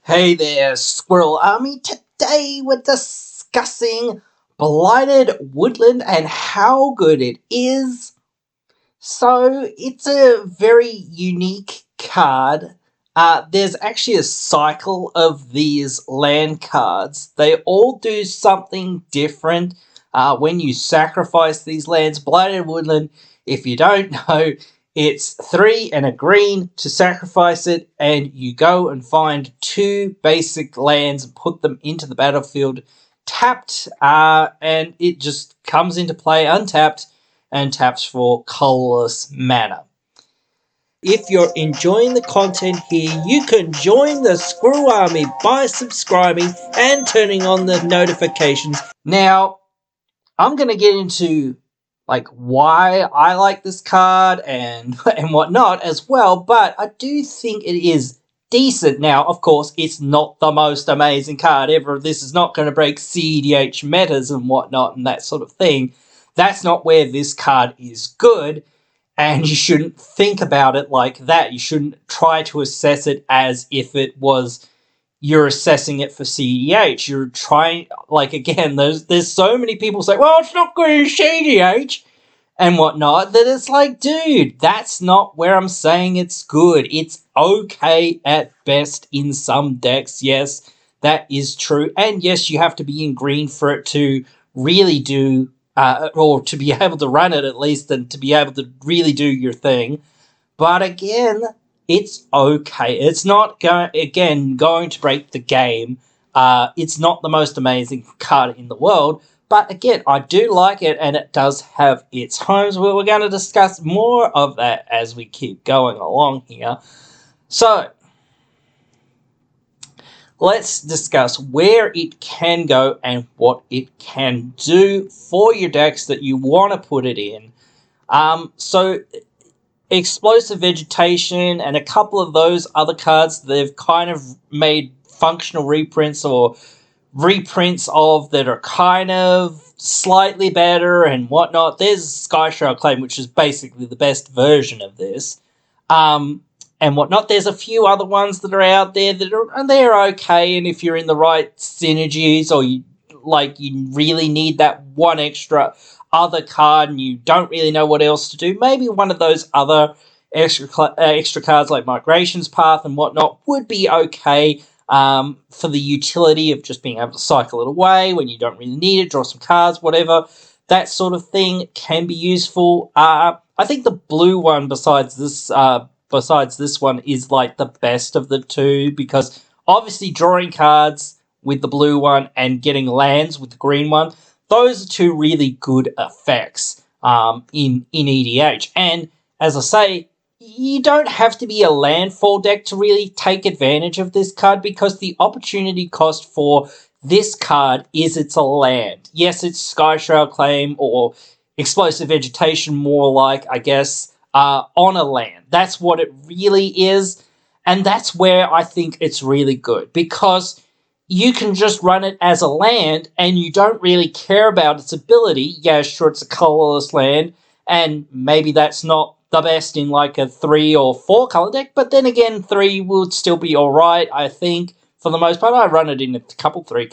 Hey there, Squirrel Army. Today we're discussing blighted woodland and how good it is. So, it's a very unique card. There's actually a cycle of these land cards. They all do something different when you sacrifice these lands. Blighted woodland, if you don't know, it's 3 and a green to sacrifice it, and you go and find 2 basic lands and put them into the battlefield tapped, and it just comes into play untapped and taps for colorless mana. If you're enjoying the content here, you can join the Squirrel Army by subscribing and turning on the notifications. Now, I'm going to get into why I like this card and whatnot as well, but I do think it is decent. Now, of course, it's not the most amazing card ever. This is not going to break CEDH metas and whatnot and that sort of thing. That's not where this card is good, and you shouldn't think about it like that. You shouldn't try to assess it as if it was you're assessing it for CEDH. You're trying, again, there's so many people say, well, it's not good in CEDH and whatnot, that it's like, dude, that's not where I'm saying it's good. It's okay at best in some decks. Yes, that is true. And yes, you have to be in green for it to really do, or to be able to run it at least, and to be able to really do your thing. But again, it's okay. It's not going to break the game. It's not the most amazing card in the world, but again, I do like it, and it does have its homes. We're going to discuss more of that as we keep going along here. So, let's discuss where it can go and what it can do for your decks that you want to put it in. So, Explosive Vegetation and a couple of those other cards they've kind of made functional reprints or reprints of that are kind of slightly better and whatnot. There's Skyshroud Claim, which is basically the best version of this, and whatnot. There's a few other ones that are out there that are, and they're okay, and if you're in the right synergies, or you really need that one extra other card and you don't really know what else to do, maybe one of those other extra cards like Migration's Path and whatnot would be okay for the utility of just being able to cycle it away when you don't really need it, draw some cards, whatever. That sort of thing can be useful. I think the blue one besides this one is like the best of the two, because obviously drawing cards with the blue one and getting lands with the green one, those are 2 really good effects in EDH. And as I say, you don't have to be a landfall deck to really take advantage of this card, because the opportunity cost for this card is it's a land. Yes, it's Skyshroud Claim or Explosive Vegetation, more like, I guess, on a land. That's what it really is. And that's where I think it's really good, because you can just run it as a land and you don't really care about its ability. Yeah, sure, it's a colorless land, and maybe that's not the best in like a 3 or 4 color deck, but then again, 3 would still be alright, I think, for the most part. I've run it in a couple 3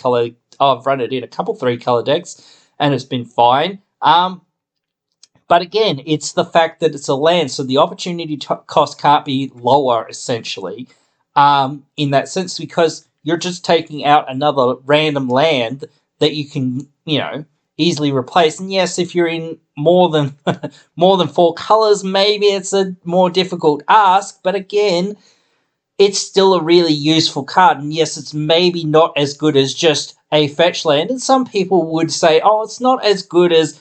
color decks, and it's been fine. But again, it's the fact that it's a land, so the opportunity cost can't be lower, essentially, in that sense, because you're just taking out another random land that you can, easily replace. And yes, if you're in more than 4 colors, maybe it's a more difficult ask, but again, it's still a really useful card. And yes, it's maybe not as good as just a fetch land, and some people would say, oh, it's not as good as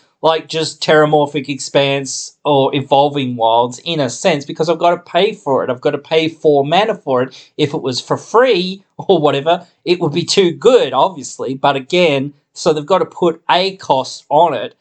just Terramorphic Expanse or Evolving Wilds, in a sense, because I've got to pay for it. I've got to pay 4 mana for it. If it was for free or whatever, it would be too good, obviously. But again, so they've got to put a cost on it.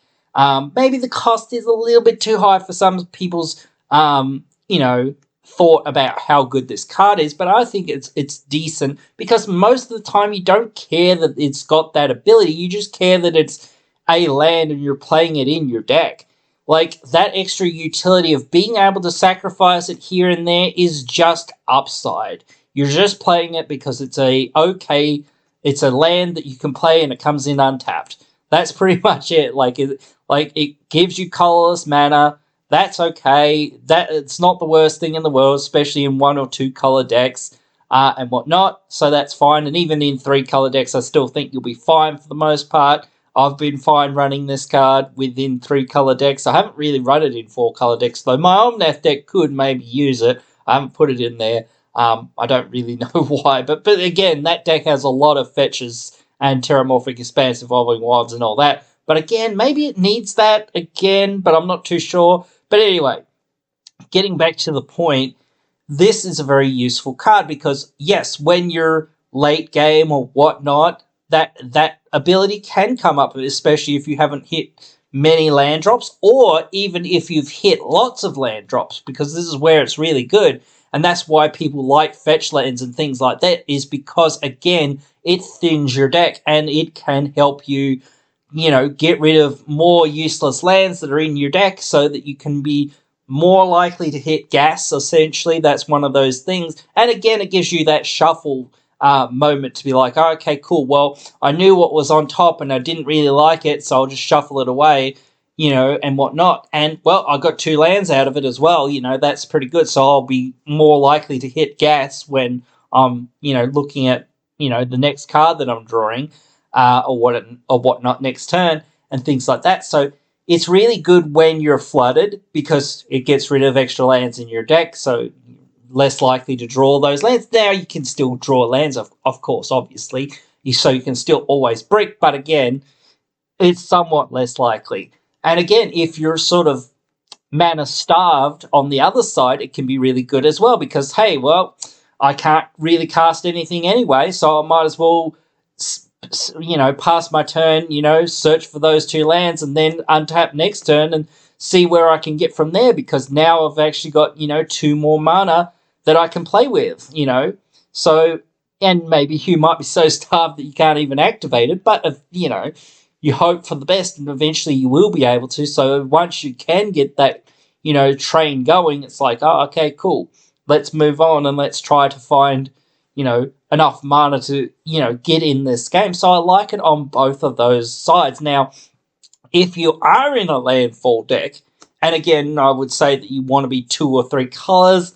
Maybe the cost is a little bit too high for some people's, thought about how good this card is, but I think it's decent, because most of the time you don't care that it's got that ability. You just care that it's a land and you're playing it in your deck. That extra utility of being able to sacrifice it here and there is just upside. You're just playing it because it's it's a land that you can play and it comes in untapped. That's pretty much it. It gives you colorless mana. That's okay. That it's not the worst thing in the world, especially in 1 or 2 color decks and whatnot. So that's fine. And even in 3 color decks, I still think you'll be fine for the most part. I've been fine running this card within 3 color decks. I haven't really run it in 4 color decks though. My Omnath deck could maybe use it. I haven't put it in there. I don't really know why, but again, that deck has a lot of fetches and Terramorphic Expanse, Evolving Wilds, and all that. But again, maybe it needs that again, but I'm not too sure. But anyway, getting back to the point, this is a very useful card because yes, when you're late game or whatnot, that ability can come up, especially if you haven't hit many land drops, or even if you've hit lots of land drops, because this is where it's really good. And that's why people like fetch lands and things like that, is because, again, it thins your deck and it can help you, get rid of more useless lands that are in your deck so that you can be more likely to hit gas, essentially. That's one of those things. And again, it gives you that shuffle moment to be like, oh, okay, cool. Well, I knew what was on top and I didn't really like it, so I'll just shuffle it away, and whatnot. And, well, I got 2 lands out of it as well. That's pretty good. So I'll be more likely to hit gas when I'm, looking at, the next card that I'm drawing or whatnot next turn and things like that. So it's really good when you're flooded because it gets rid of extra lands in your deck, so less likely to draw those lands. Now you can still draw lands, of course, obviously, so you can still always brick, but again, it's somewhat less likely. And again, if you're sort of mana starved on the other side, it can be really good as well because, hey, well, I can't really cast anything anyway, so I might as well pass my turn, search for those 2 lands and then untap next turn and see where I can get from there, because now I've actually got, 2 more mana that I can play with. So, and maybe you might be so starved that you can't even activate it, but, you hope for the best and eventually you will be able to. So once you can get that, train going, it's like, oh, okay, cool. Let's move on and let's try to find, enough mana to, get in this game. So I like it on both of those sides. Now, if you are in a landfall deck, and again, I would say that you want to be 2 or 3 colors,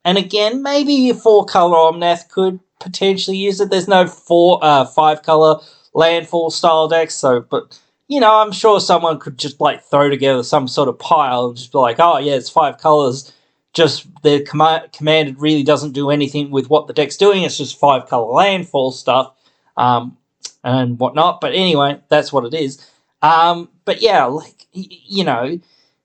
and again, maybe your 4-color Omnath could potentially use it. There's no 5-color landfall style decks, but I'm sure someone could just throw together some sort of pile and just be like, oh yeah, it's 5 colors. Just the commanded really doesn't do anything with what the deck's doing. It's just 5-color landfall stuff and whatnot. But anyway, that's what it is. But yeah,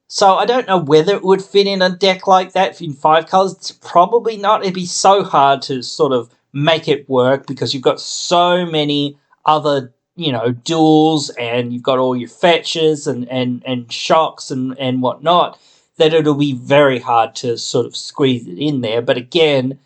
so I don't know whether it would fit in a deck like that in 5 colors. It's probably not. It'd be so hard to sort of make it work because you've got so many other, duels and you've got all your fetches and shocks and whatnot, that it'll be very hard to sort of squeeze it in there. But again,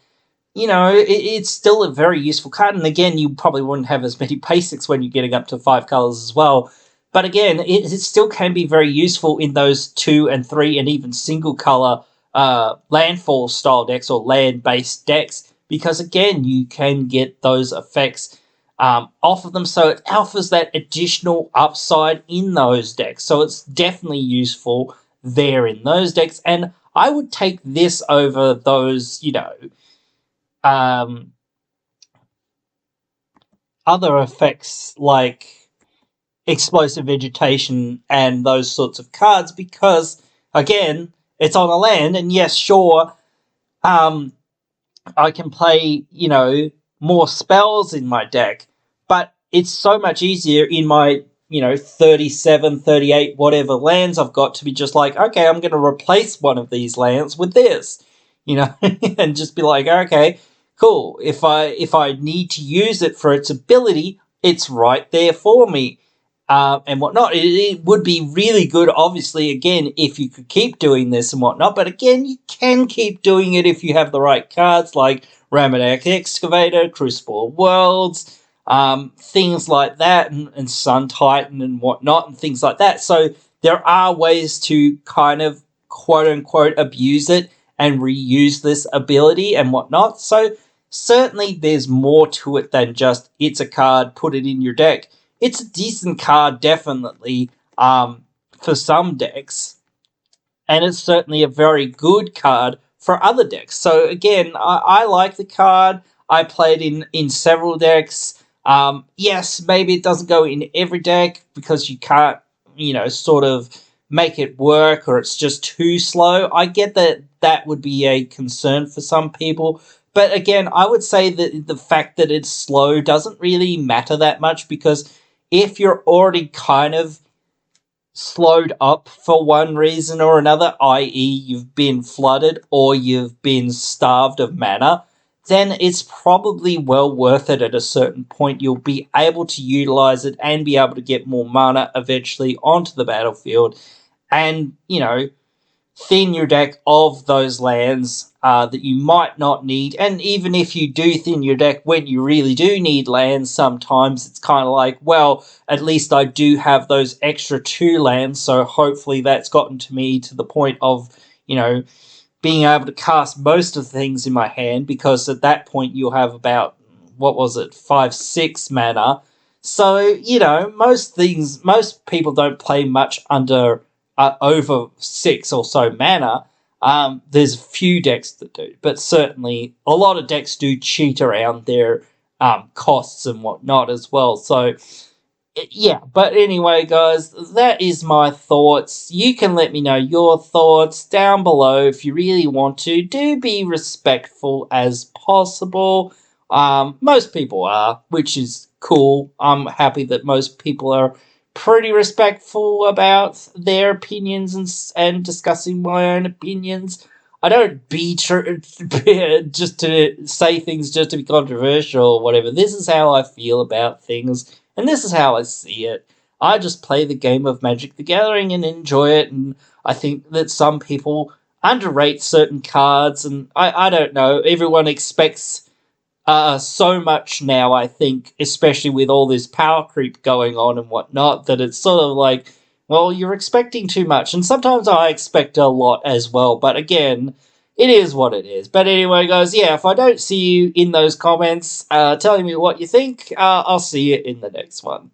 it's still a very useful card. And again, you probably wouldn't have as many basics when you're getting up to 5 colors as well. But again, it still can be very useful in those 2 and 3 and even single color landfall style decks or land based decks, because again, you can get those effects off of them. So it offers that additional upside in those decks. So it's definitely useful there in those decks. And I would take this over those, other effects like explosive vegetation and those sorts of cards, because again, it's on a land, and yes, sure, I can play, more spells in my deck, but it's so much easier in my, 37, 38, whatever lands I've got to be just like, okay, I'm going to replace one of these lands with this, and just be like, okay, cool. If I need to use it for its ability, it's right there for me. And whatnot. It would be really good, obviously, again, if you could keep doing this and whatnot. But again, you can keep doing it if you have the right cards, like Ramadec Excavator, Crucible Worlds, things like that, and Sun Titan and whatnot, and things like that. So there are ways to kind of, quote-unquote, abuse it and reuse this ability and whatnot. So certainly there's more to it than just it's a card, put it in your deck. It's a decent card, definitely, for some decks, and it's certainly a very good card for other decks. So again, I like the card. I played in several decks. Yes, maybe it doesn't go in every deck because you can't, sort of make it work, or it's just too slow. I get that that would be a concern for some people. But again, I would say that the fact that it's slow doesn't really matter that much, because if you're already kind of slowed up for one reason or another, i.e., you've been flooded or you've been starved of mana, then it's probably well worth it at a certain point. You'll be able to utilize it and be able to get more mana eventually onto the battlefield, and, thin your deck of those lands that you might not need. And even if you do thin your deck when you really do need lands, sometimes it's kind of like, well, at least I do have those extra 2 lands, so hopefully that's gotten to me to the point of, being able to cast most of the things in my hand, because at that point you'll have about, what was it, 5-6 mana. So, most people don't play much under over 6 or so mana. There's a few decks that do, but certainly a lot of decks do cheat around their costs and whatnot as well. So, yeah, but anyway, guys, that is my thoughts. You can let me know your thoughts down below if you really want to. Do be respectful as possible. Most people are, which is cool. I'm happy that most people are pretty respectful about their opinions and discussing my own opinions. I don't be just to say things just to be controversial or whatever. This is how I feel about things, and this is how I see it. I just play the game of Magic the Gathering and enjoy it, and I think that some people underrate certain cards, and I don't know. Everyone expects so much now, I think, especially with all this power creep going on and whatnot, that it's sort of like, well, you're expecting too much. And sometimes I expect a lot as well, but again, it is what it is. But anyway, guys, yeah, if I don't see you in those comments telling me what you think, I'll see you in the next one.